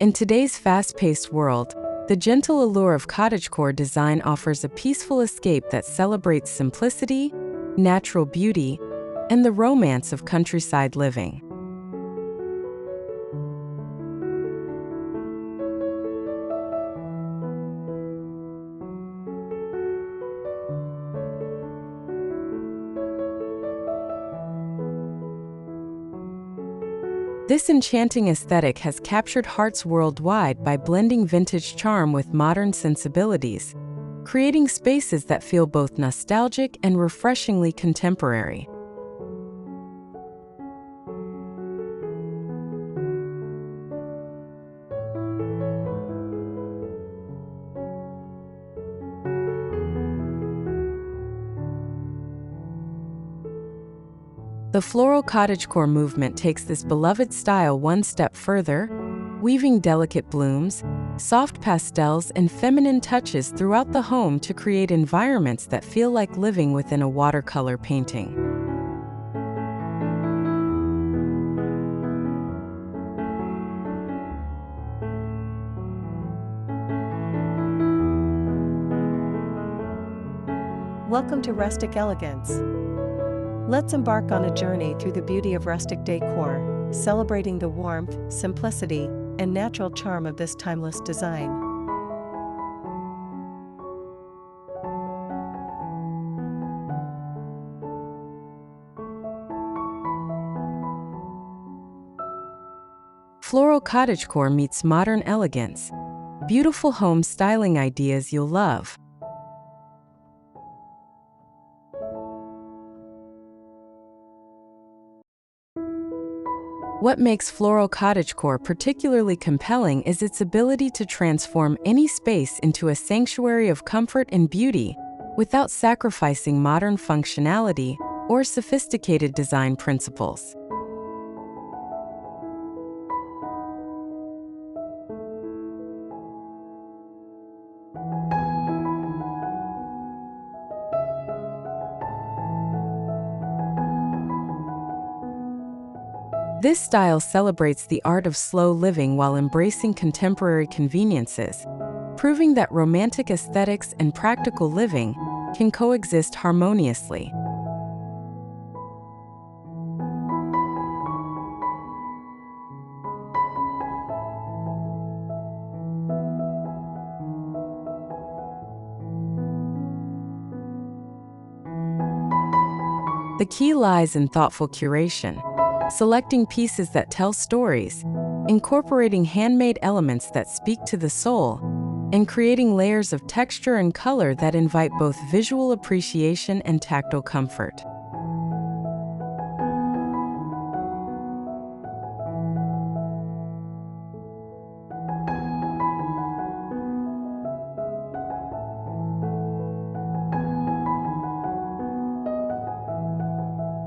In today's fast-paced world, the gentle allure of cottagecore design offers a peaceful escape that celebrates simplicity, natural beauty, and the romance of countryside living. This enchanting aesthetic has captured hearts worldwide by blending vintage charm with modern sensibilities, creating spaces that feel both nostalgic and refreshingly contemporary. The floral cottagecore movement takes this beloved style one step further, weaving delicate blooms, soft pastels, and feminine touches throughout the home to create environments that feel like living within a watercolor painting. Welcome to Rustic Elegance. Let's embark on a journey through the beauty of rustic decor, celebrating the warmth, simplicity, and natural charm of this timeless design. Floral cottagecore meets modern elegance. Beautiful home styling ideas you'll love. What makes floral cottagecore particularly compelling is its ability to transform any space into a sanctuary of comfort and beauty without sacrificing modern functionality or sophisticated design principles. This style celebrates the art of slow living while embracing contemporary conveniences, proving that romantic aesthetics and practical living can coexist harmoniously. The key lies in thoughtful curation. Selecting pieces that tell stories, incorporating handmade elements that speak to the soul, and creating layers of texture and color that invite both visual appreciation and tactile comfort.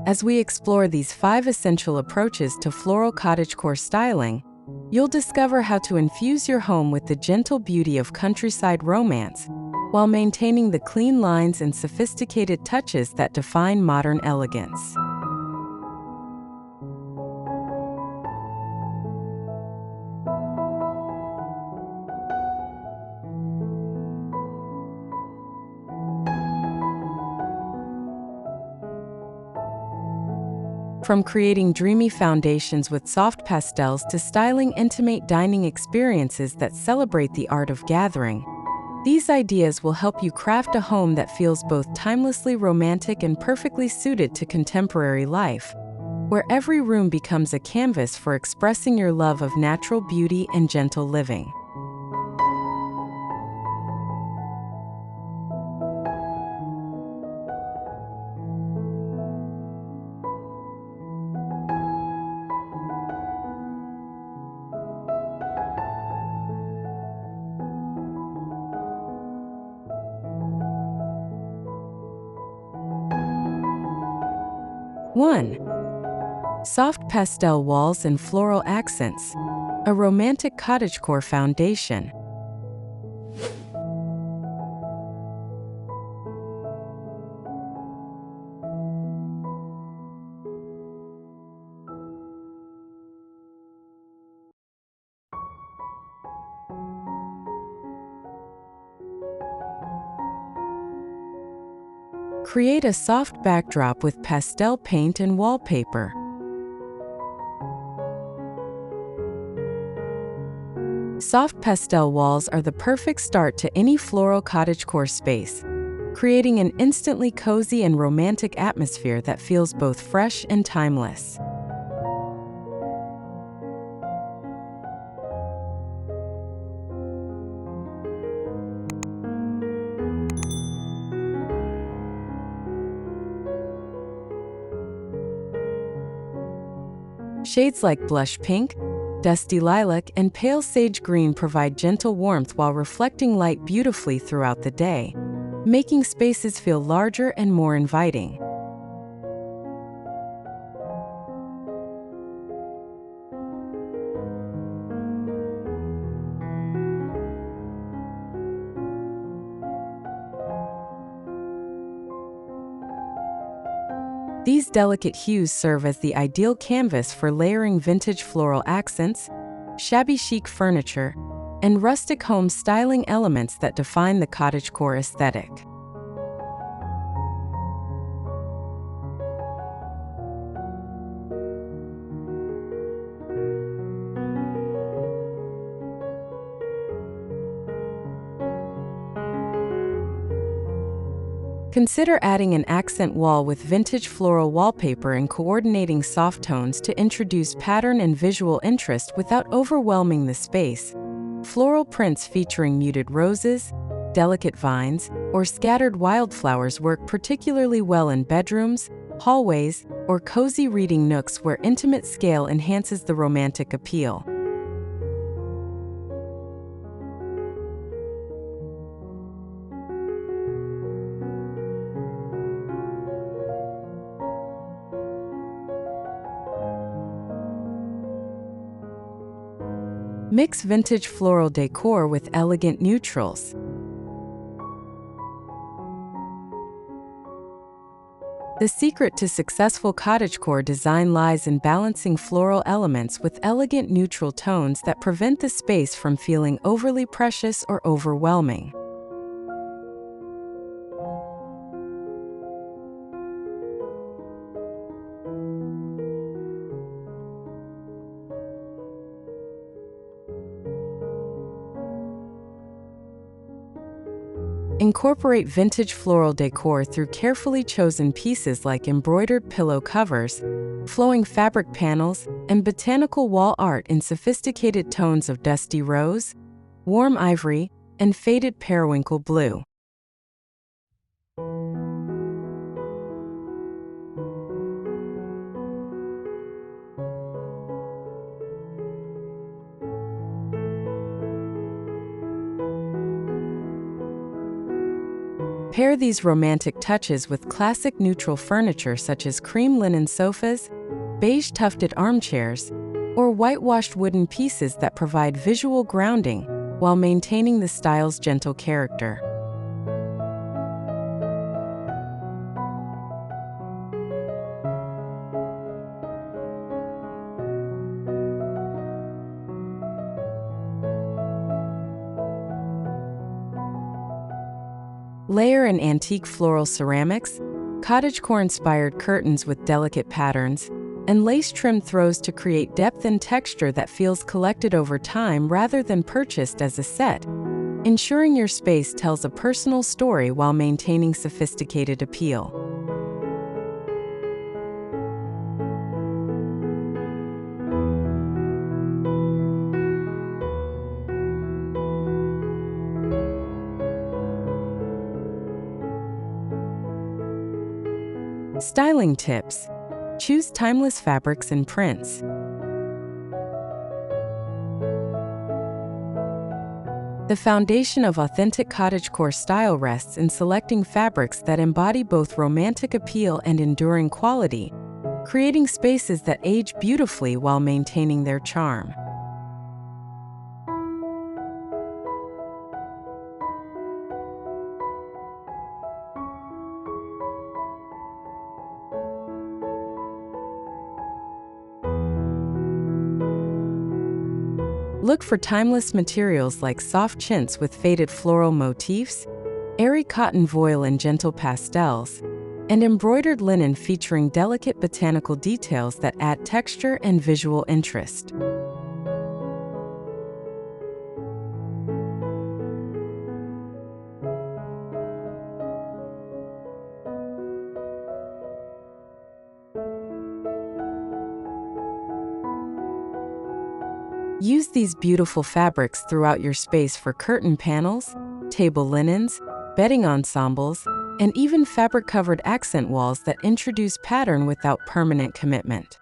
As we explore these 5 essential approaches to floral cottagecore styling, you'll discover how to infuse your home with the gentle beauty of countryside romance, while maintaining the clean lines and sophisticated touches that define modern elegance. From creating dreamy foundations with soft pastels to styling intimate dining experiences that celebrate the art of gathering, these ideas will help you craft a home that feels both timelessly romantic and perfectly suited to contemporary life, where every room becomes a canvas for expressing your love of natural beauty and gentle living. One, soft pastel walls and floral accents, a romantic cottagecore foundation. Create a soft backdrop with pastel paint and wallpaper. Soft pastel walls are the perfect start to any floral cottagecore space, creating an instantly cozy and romantic atmosphere that feels both fresh and timeless. Shades like blush pink, dusty lilac, and pale sage green provide gentle warmth while reflecting light beautifully throughout the day, making spaces feel larger and more inviting. These delicate hues serve as the ideal canvas for layering vintage floral accents, shabby chic furniture, and rustic home styling elements that define the cottagecore aesthetic. Consider adding an accent wall with vintage floral wallpaper and coordinating soft tones to introduce pattern and visual interest without overwhelming the space. Floral prints featuring muted roses, delicate vines, or scattered wildflowers work particularly well in bedrooms, hallways, or cozy reading nooks where intimate scale enhances the romantic appeal. Mix vintage floral decor with elegant neutrals. The secret to successful cottagecore design lies in balancing floral elements with elegant neutral tones that prevent the space from feeling overly precious or overwhelming. Incorporate vintage floral decor through carefully chosen pieces like embroidered pillow covers, flowing fabric panels, and botanical wall art in sophisticated tones of dusty rose, warm ivory, and faded periwinkle blue. Pair these romantic touches with classic neutral furniture such as cream linen sofas, beige tufted armchairs, or whitewashed wooden pieces that provide visual grounding while maintaining the style's gentle character. Layer in antique floral ceramics, cottagecore-inspired curtains with delicate patterns, and lace-trimmed throws to create depth and texture that feels collected over time rather than purchased as a set, ensuring your space tells a personal story while maintaining sophisticated appeal. Styling tips: choose timeless fabrics and prints. The foundation of authentic cottagecore style rests in selecting fabrics that embody both romantic appeal and enduring quality, creating spaces that age beautifully while maintaining their charm. Look for timeless materials like soft chintz with faded floral motifs, airy cotton voile and gentle pastels, and embroidered linen featuring delicate botanical details that add texture and visual interest. Use these beautiful fabrics throughout your space for curtain panels, table linens, bedding ensembles, and even fabric-covered accent walls that introduce pattern without permanent commitment.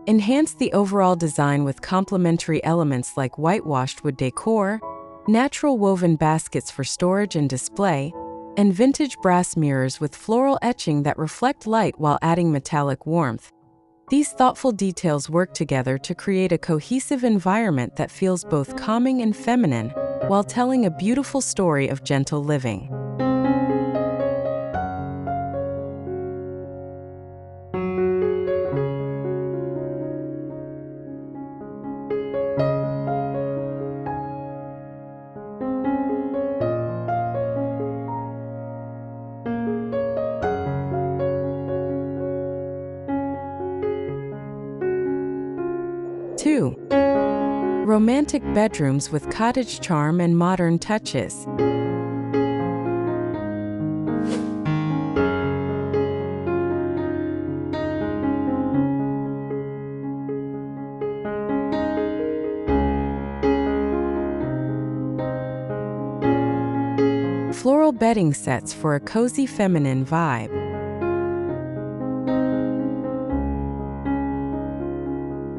Enhance the overall design with complementary elements like whitewashed wood decor, natural woven baskets for storage and display, and vintage brass mirrors with floral etching that reflect light while adding metallic warmth. These thoughtful details work together to create a cohesive environment that feels both calming and feminine, while telling a beautiful story of gentle living. Two, romantic bedrooms with cottage charm and modern touches. Floral bedding sets for a cozy feminine vibe.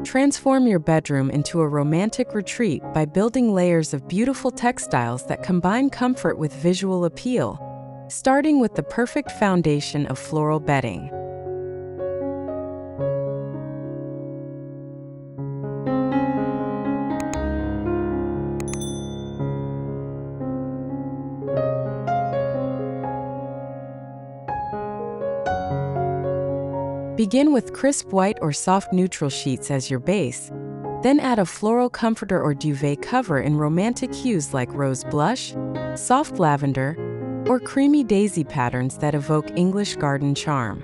Transform your bedroom into a romantic retreat by building layers of beautiful textiles that combine comfort with visual appeal, starting with the perfect foundation of floral bedding. Begin with crisp white or soft neutral sheets as your base, then add a floral comforter or duvet cover in romantic hues like rose blush, soft lavender, or creamy daisy patterns that evoke English garden charm.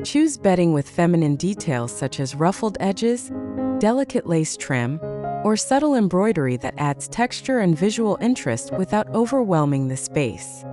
Choose bedding with feminine details such as ruffled edges, delicate lace trim, or subtle embroidery that adds texture and visual interest without overwhelming the space.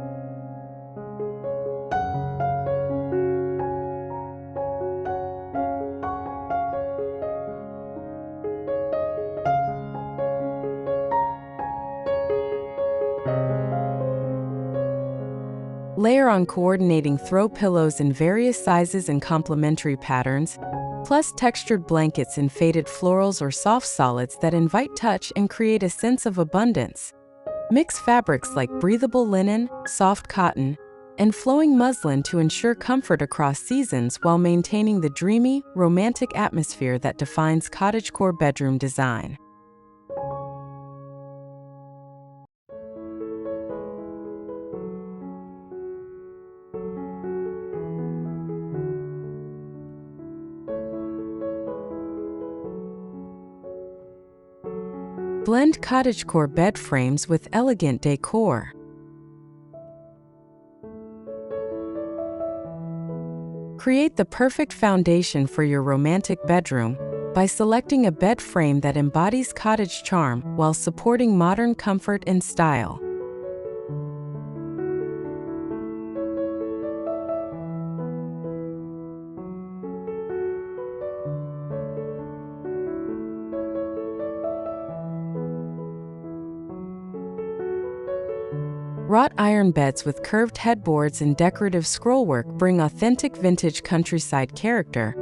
Layer on coordinating throw pillows in various sizes and complementary patterns, plus textured blankets in faded florals or soft solids that invite touch and create a sense of abundance. Mix fabrics like breathable linen, soft cotton, and flowing muslin to ensure comfort across seasons while maintaining the dreamy, romantic atmosphere that defines cottagecore bedroom design. Blend cottagecore bed frames with elegant decor. Create the perfect foundation for your romantic bedroom by selecting a bed frame that embodies cottage charm while supporting modern comfort and style. Wrought iron beds with curved headboards and decorative scrollwork bring authentic vintage countryside character,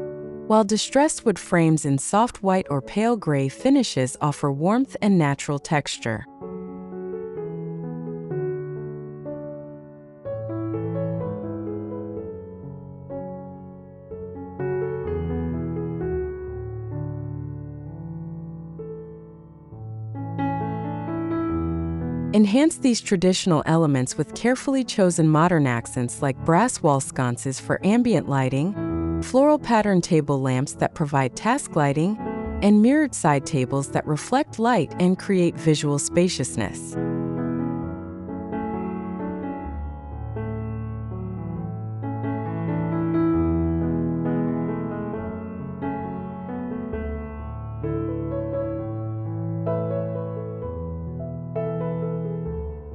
while distressed wood frames in soft white or pale gray finishes offer warmth and natural texture. Enhance these traditional elements with carefully chosen modern accents like brass wall sconces for ambient lighting, floral pattern table lamps that provide task lighting, and mirrored side tables that reflect light and create visual spaciousness.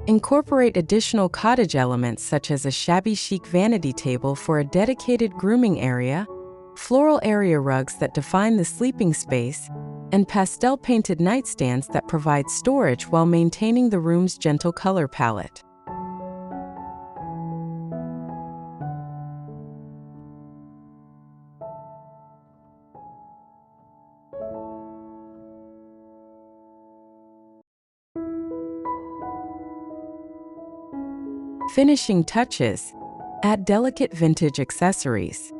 Incorporate additional cottage elements such as a shabby chic vanity table for a dedicated grooming area, floral area rugs that define the sleeping space, and pastel-painted nightstands that provide storage while maintaining the room's gentle color palette. Finishing touches. Add delicate vintage accessories.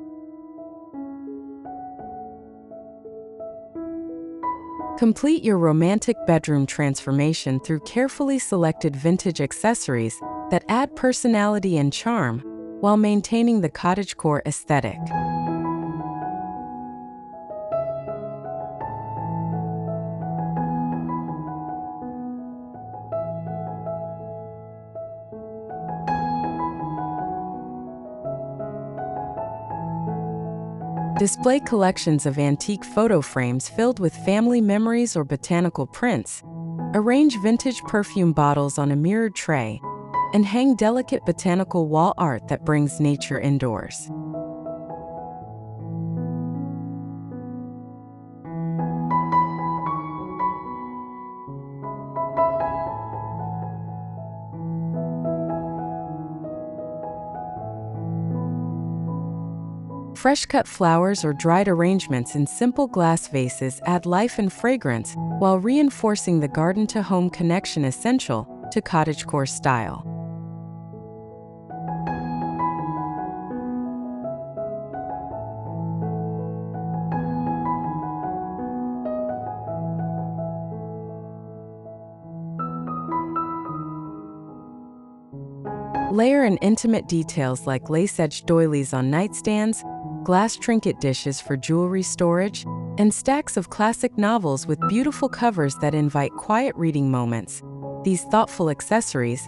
Complete your romantic bedroom transformation through carefully selected vintage accessories that add personality and charm while maintaining the cottagecore aesthetic. Display collections of antique photo frames filled with family memories or botanical prints. Arrange vintage perfume bottles on a mirrored tray, and hang delicate botanical wall art that brings nature indoors. Fresh-cut flowers or dried arrangements in simple glass vases add life and fragrance while reinforcing the garden-to-home connection essential to cottagecore style. Layer in intimate details like lace-edged doilies on nightstands, glass trinket dishes for jewelry storage, and stacks of classic novels with beautiful covers that invite quiet reading moments. These thoughtful accessories,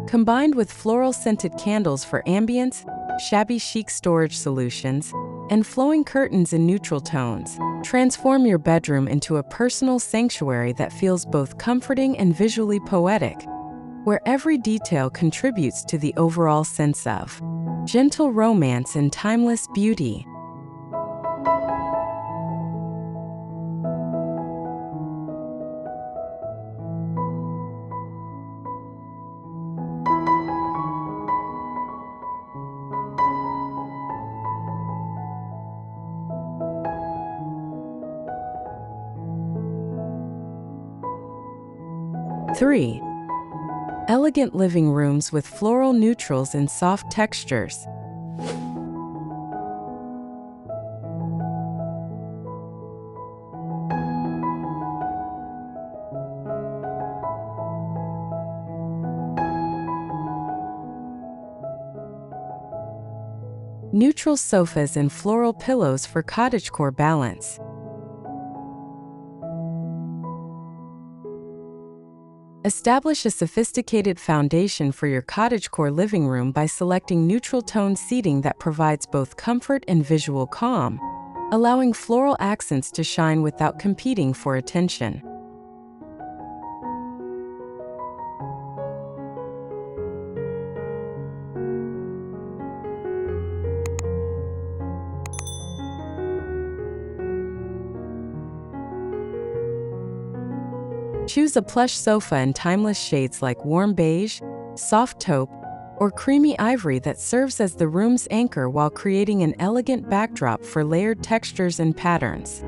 combined with floral-scented candles for ambience, shabby chic storage solutions, and flowing curtains in neutral tones, transform your bedroom into a personal sanctuary that feels both comforting and visually poetic, where every detail contributes to the overall sense of gentle romance and timeless beauty. Three, elegant living rooms with floral neutrals and soft textures. Neutral sofas and floral pillows for cottagecore balance. Establish a sophisticated foundation for your cottagecore living room by selecting neutral-tone seating that provides both comfort and visual calm, allowing floral accents to shine without competing for attention. Choose a plush sofa in timeless shades like warm beige, soft taupe, or creamy ivory that serves as the room's anchor while creating an elegant backdrop for layered textures and patterns.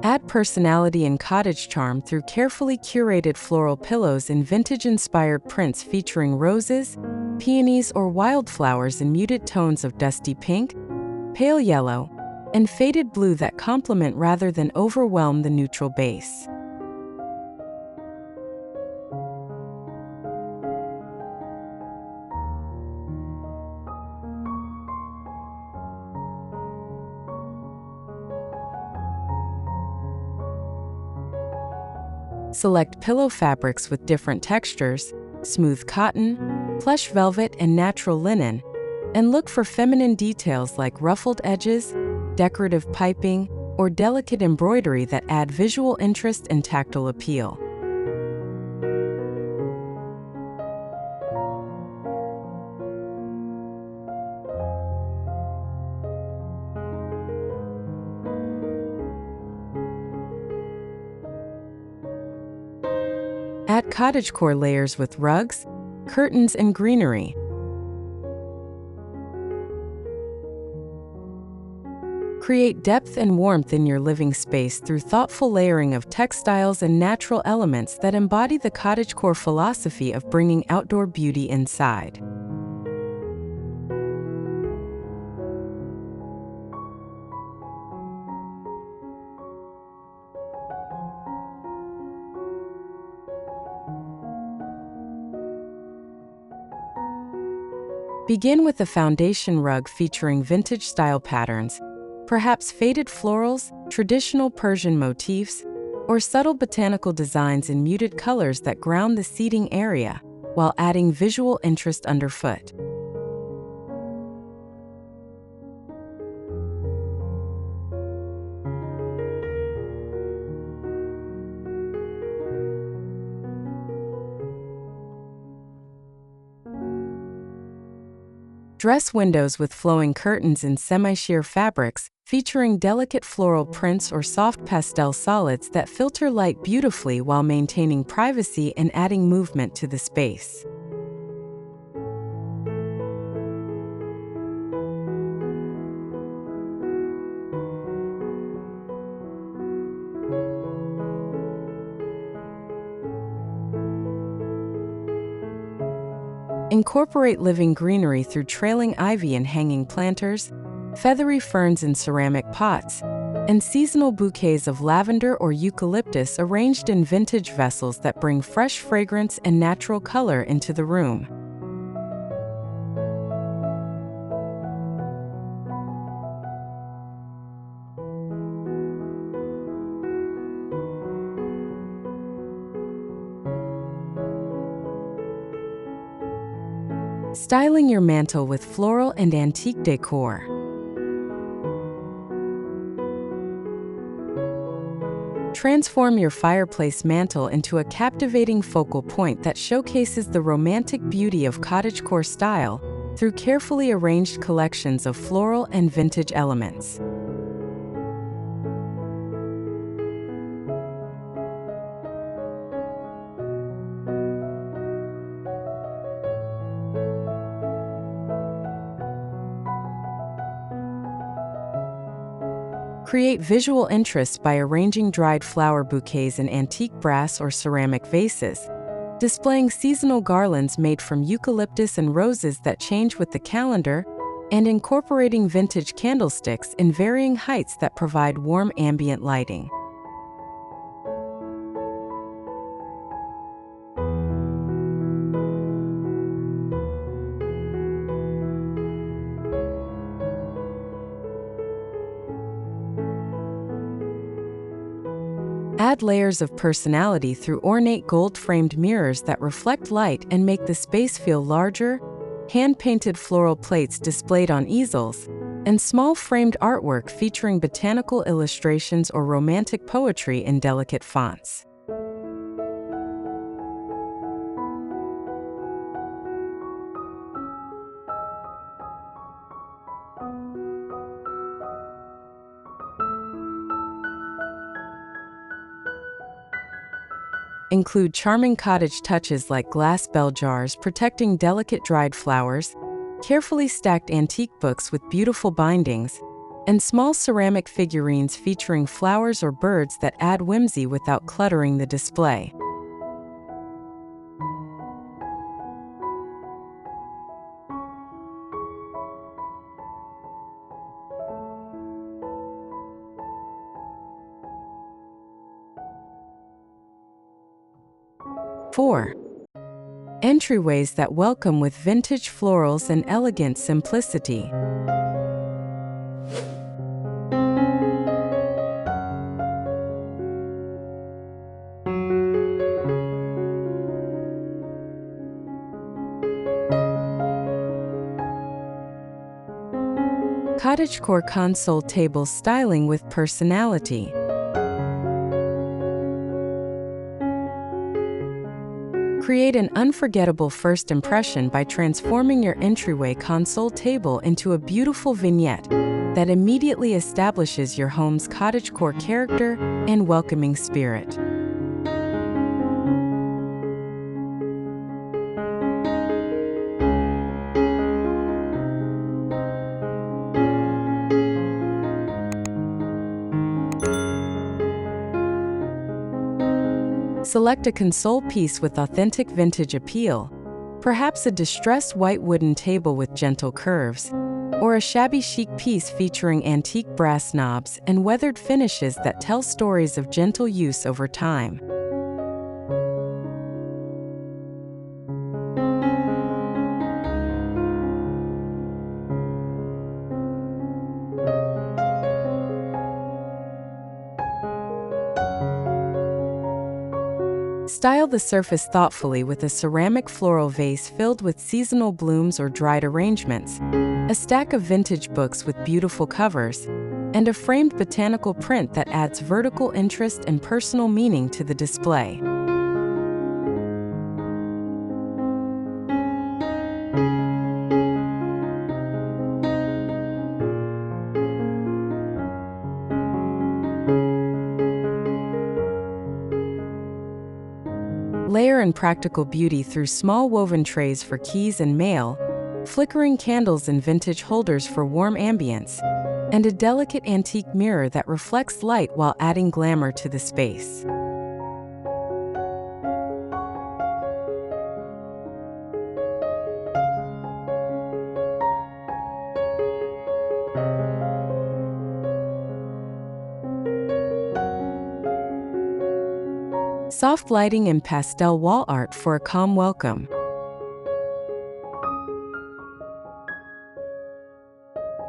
Add personality and cottage charm through carefully curated floral pillows in vintage-inspired prints featuring roses, peonies, or wildflowers in muted tones of dusty pink, pale yellow, and faded blue that complement rather than overwhelm the neutral base. Select pillow fabrics with different textures, smooth cotton, plush velvet, and natural linen, and look for feminine details like ruffled edges, decorative piping, or delicate embroidery that add visual interest and tactile appeal. Add cottagecore layers with rugs, curtains, and greenery. Create depth and warmth in your living space through thoughtful layering of textiles and natural elements that embody the cottagecore philosophy of bringing outdoor beauty inside. Begin with a foundation rug featuring vintage-style patterns, perhaps faded florals, traditional Persian motifs, or subtle botanical designs in muted colors that ground the seating area, while adding visual interest underfoot. Dress windows with flowing curtains in semi-sheer fabrics, featuring delicate floral prints or soft pastel solids that filter light beautifully while maintaining privacy and adding movement to the space. Incorporate living greenery through trailing ivy and hanging planters, feathery ferns in ceramic pots, and seasonal bouquets of lavender or eucalyptus arranged in vintage vessels that bring fresh fragrance and natural color into the room. Styling your mantel with floral and antique decor. Transform your fireplace mantel into a captivating focal point that showcases the romantic beauty of cottagecore style through carefully arranged collections of floral and vintage elements. Create visual interest by arranging dried flower bouquets in antique brass or ceramic vases, displaying seasonal garlands made from eucalyptus and roses that change with the calendar, and incorporating vintage candlesticks in varying heights that provide warm ambient lighting. Add layers of personality through ornate gold-framed mirrors that reflect light and make the space feel larger, hand-painted floral plates displayed on easels, and small framed artwork featuring botanical illustrations or romantic poetry in delicate fonts. Include charming cottage touches like glass bell jars protecting delicate dried flowers, carefully stacked antique books with beautiful bindings, and small ceramic figurines featuring flowers or birds that add whimsy without cluttering the display. Four, entryways that welcome with vintage florals and elegant simplicity. Cottagecore console table styling with personality. Create an unforgettable first impression by transforming your entryway console table into a beautiful vignette that immediately establishes your home's cottagecore character and welcoming spirit. Select a console piece with authentic vintage appeal, perhaps a distressed white wooden table with gentle curves, or a shabby chic piece featuring antique brass knobs and weathered finishes that tell stories of gentle use over time. Style the surface thoughtfully with a ceramic floral vase filled with seasonal blooms or dried arrangements, a stack of vintage books with beautiful covers, and a framed botanical print that adds vertical interest and personal meaning to the display. Layer in practical beauty through small woven trays for keys and mail, flickering candles and vintage holders for warm ambience, and a delicate antique mirror that reflects light while adding glamour to the space. Soft lighting and pastel wall art for a calm welcome.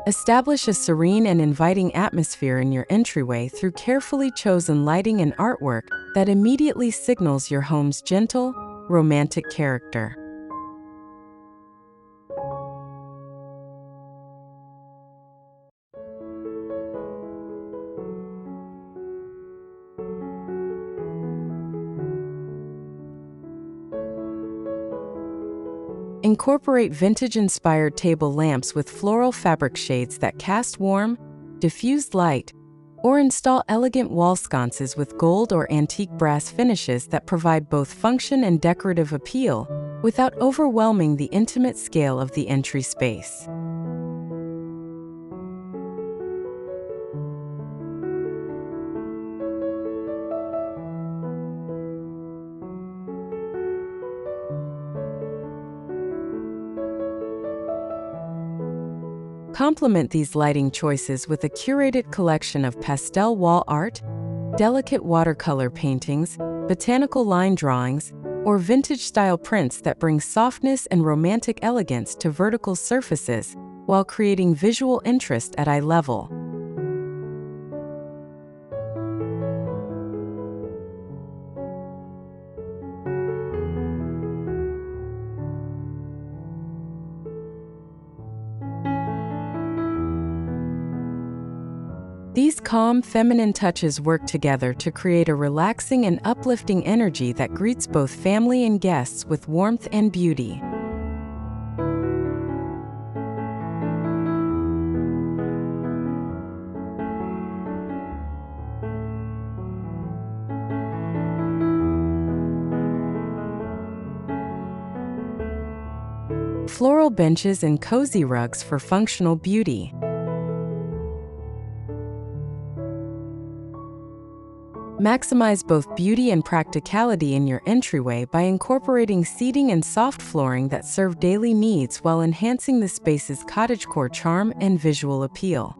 Establish a serene and inviting atmosphere in your entryway through carefully chosen lighting and artwork that immediately signals your home's gentle, romantic character. Incorporate vintage-inspired table lamps with floral fabric shades that cast warm, diffused light, or install elegant wall sconces with gold or antique brass finishes that provide both function and decorative appeal without overwhelming the intimate scale of the entry space. Complement these lighting choices with a curated collection of pastel wall art, delicate watercolor paintings, botanical line drawings, or vintage-style prints that bring softness and romantic elegance to vertical surfaces while creating visual interest at eye level. These calm, feminine touches work together to create a relaxing and uplifting energy that greets both family and guests with warmth and beauty. Floral benches and cozy rugs for functional beauty. Maximize both beauty and practicality in your entryway by incorporating seating and soft flooring that serve daily needs while enhancing the space's cottagecore charm and visual appeal.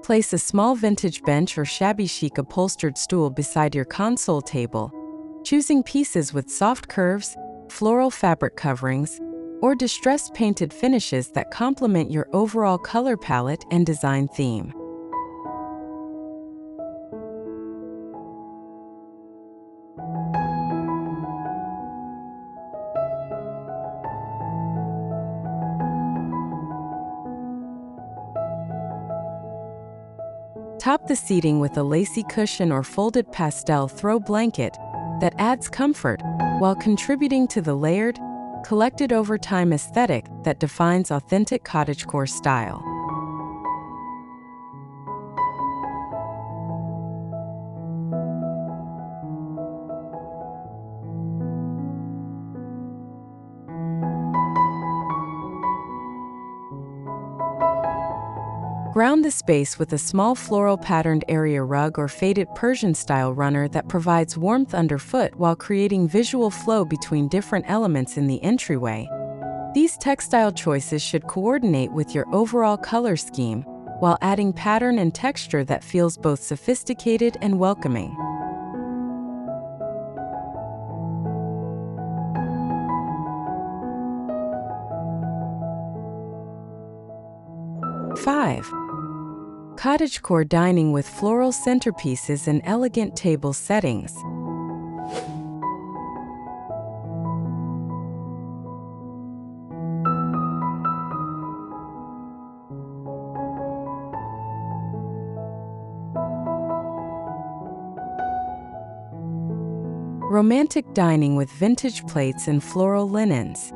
Place a small vintage bench or shabby chic upholstered stool beside your console table, choosing pieces with soft curves, floral fabric coverings, or distressed painted finishes that complement your overall color palette and design theme. Top the seating with a lacy cushion or folded pastel throw blanket that adds comfort while contributing to the layered, collected over time aesthetic that defines authentic cottagecore style. Ground the space with a small floral patterned area rug or faded Persian-style runner that provides warmth underfoot while creating visual flow between different elements in the entryway. These textile choices should coordinate with your overall color scheme while adding pattern and texture that feels both sophisticated and welcoming. Five. Cottagecore dining with floral centerpieces and elegant table settings. Romantic dining with vintage plates and floral linens.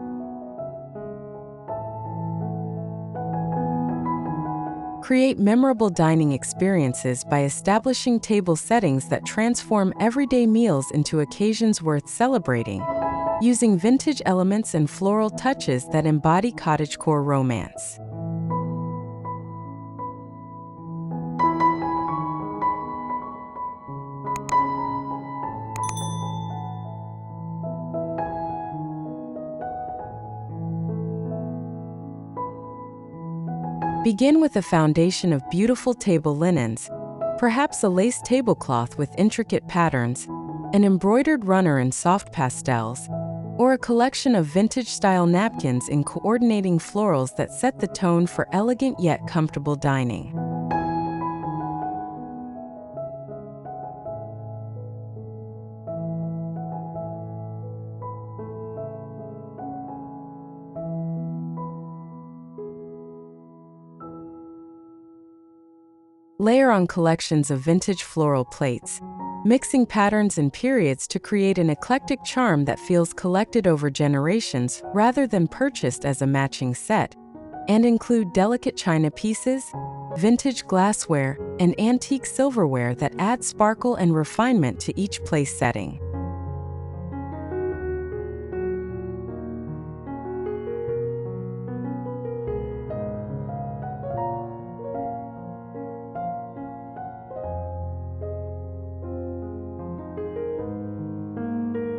Create memorable dining experiences by establishing table settings that transform everyday meals into occasions worth celebrating, using vintage elements and floral touches that embody cottagecore romance. Begin with a foundation of beautiful table linens, perhaps a lace tablecloth with intricate patterns, an embroidered runner in soft pastels, or a collection of vintage-style napkins in coordinating florals that set the tone for elegant yet comfortable dining. Layer on collections of vintage floral plates, mixing patterns and periods to create an eclectic charm that feels collected over generations rather than purchased as a matching set, and include delicate china pieces, vintage glassware, and antique silverware that add sparkle and refinement to each place setting.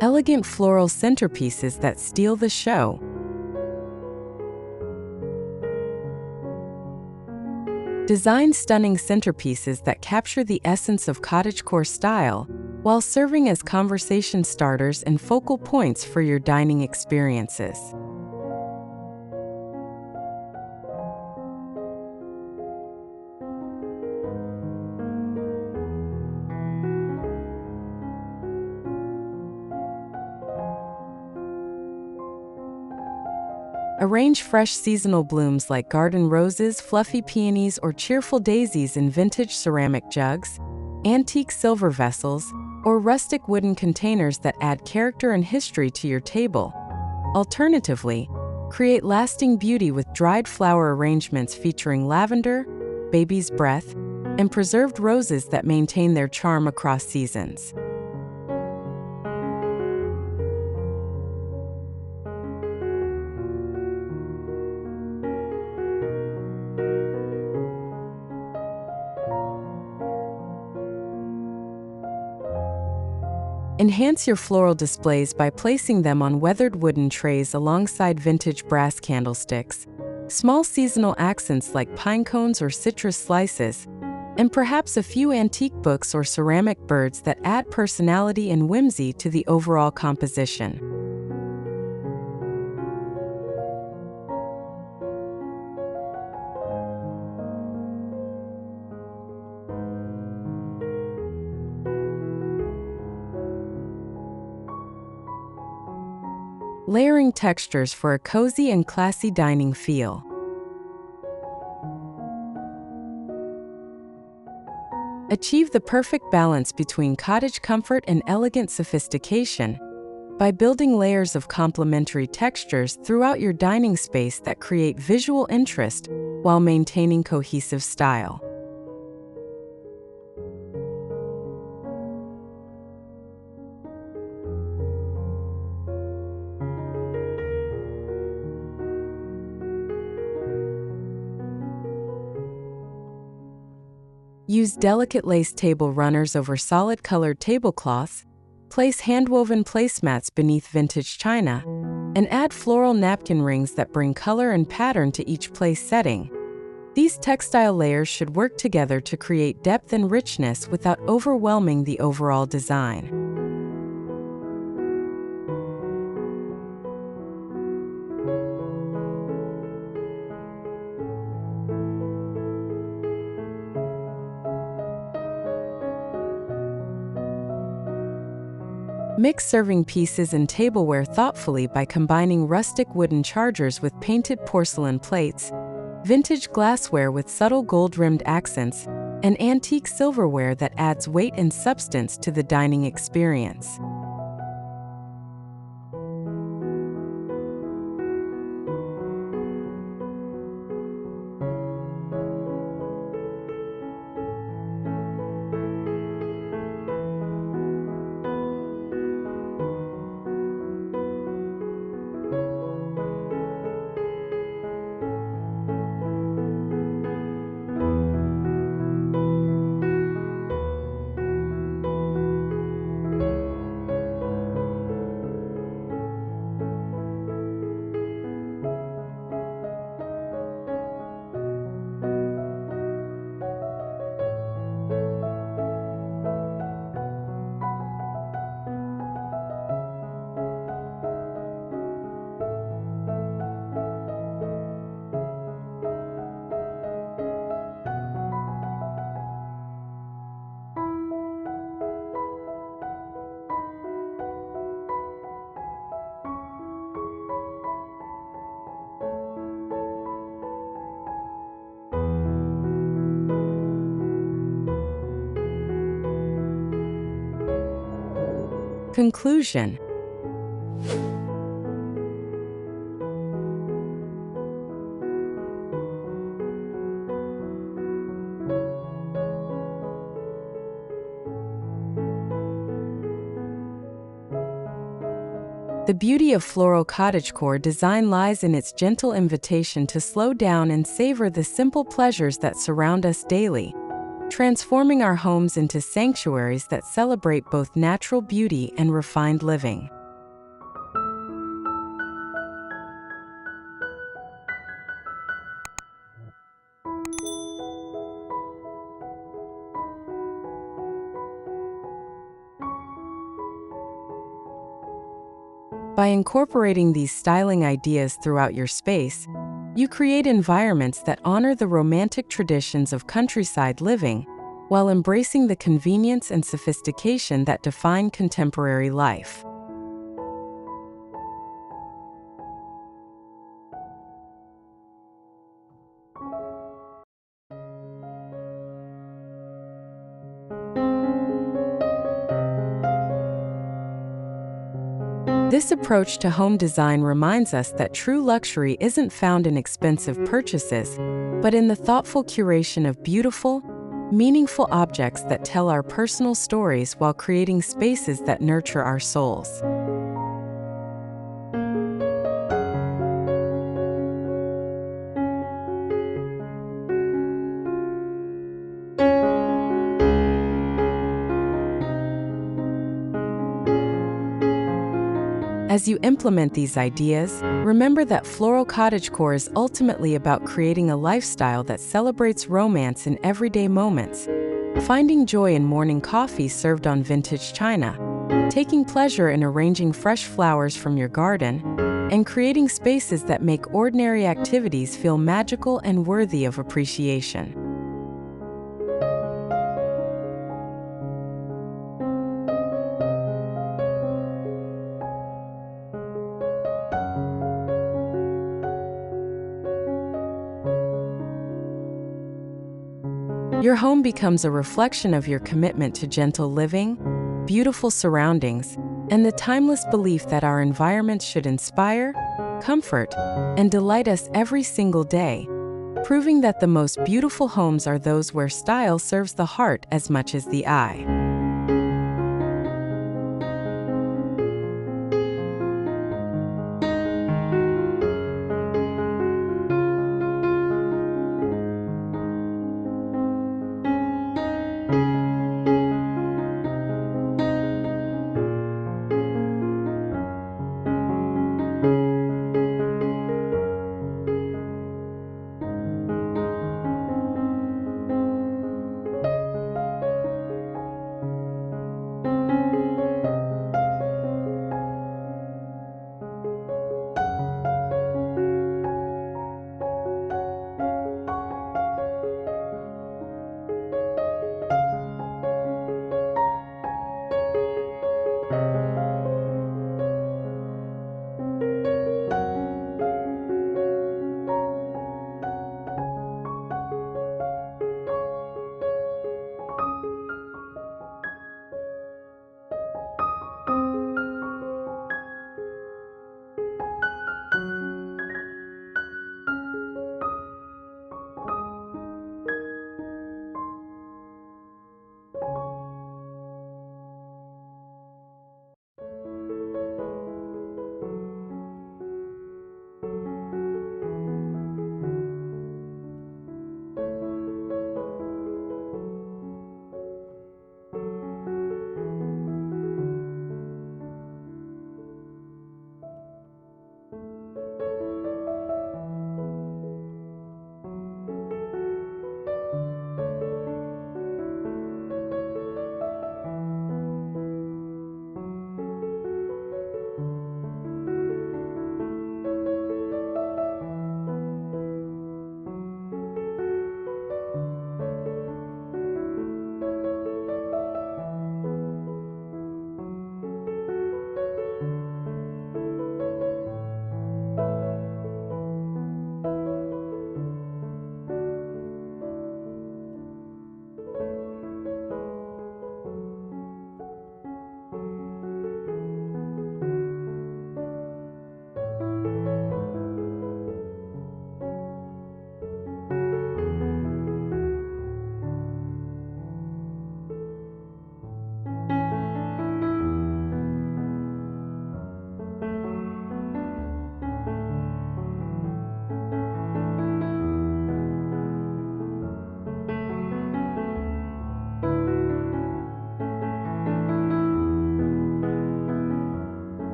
Elegant floral centerpieces that steal the show. Design stunning centerpieces that capture the essence of cottagecore style while serving as conversation starters and focal points for your dining experiences. Arrange fresh seasonal blooms like garden roses, fluffy peonies, or cheerful daisies in vintage ceramic jugs, antique silver vessels, or rustic wooden containers that add character and history to your table. Alternatively, create lasting beauty with dried flower arrangements featuring lavender, baby's breath, and preserved roses that maintain their charm across seasons. Enhance your floral displays by placing them on weathered wooden trays alongside vintage brass candlesticks, small seasonal accents like pine cones or citrus slices, and perhaps a few antique books or ceramic birds that add personality and whimsy to the overall composition. Layering textures for a cozy and classy dining feel. Achieve the perfect balance between cottage comfort and elegant sophistication by building layers of complementary textures throughout your dining space that create visual interest while maintaining cohesive style. Use delicate lace table runners over solid-colored tablecloths, place hand-woven placemats beneath vintage china, and add floral napkin rings that bring color and pattern to each place setting. These textile layers should work together to create depth and richness without overwhelming the overall design. Mix serving pieces and tableware thoughtfully by combining rustic wooden chargers with painted porcelain plates, vintage glassware with subtle gold-rimmed accents, and antique silverware that adds weight and substance to the dining experience. Conclusion. The beauty of Floral Cottagecore design lies in its gentle invitation to slow down and savor the simple pleasures that surround us daily, transforming our homes into sanctuaries that celebrate both natural beauty and refined living. By incorporating these styling ideas throughout your space, you create environments that honor the romantic traditions of countryside living while embracing the convenience and sophistication that define contemporary life. This approach to home design reminds us that true luxury isn't found in expensive purchases, but in the thoughtful curation of beautiful, meaningful objects that tell our personal stories while creating spaces that nurture our souls. As you implement these ideas, remember that Floral Cottagecore is ultimately about creating a lifestyle that celebrates romance in everyday moments, finding joy in morning coffee served on vintage china, taking pleasure in arranging fresh flowers from your garden, and creating spaces that make ordinary activities feel magical and worthy of appreciation. Your home becomes a reflection of your commitment to gentle living, beautiful surroundings, and the timeless belief that our environments should inspire, comfort, and delight us every single day, proving that the most beautiful homes are those where style serves the heart as much as the eye.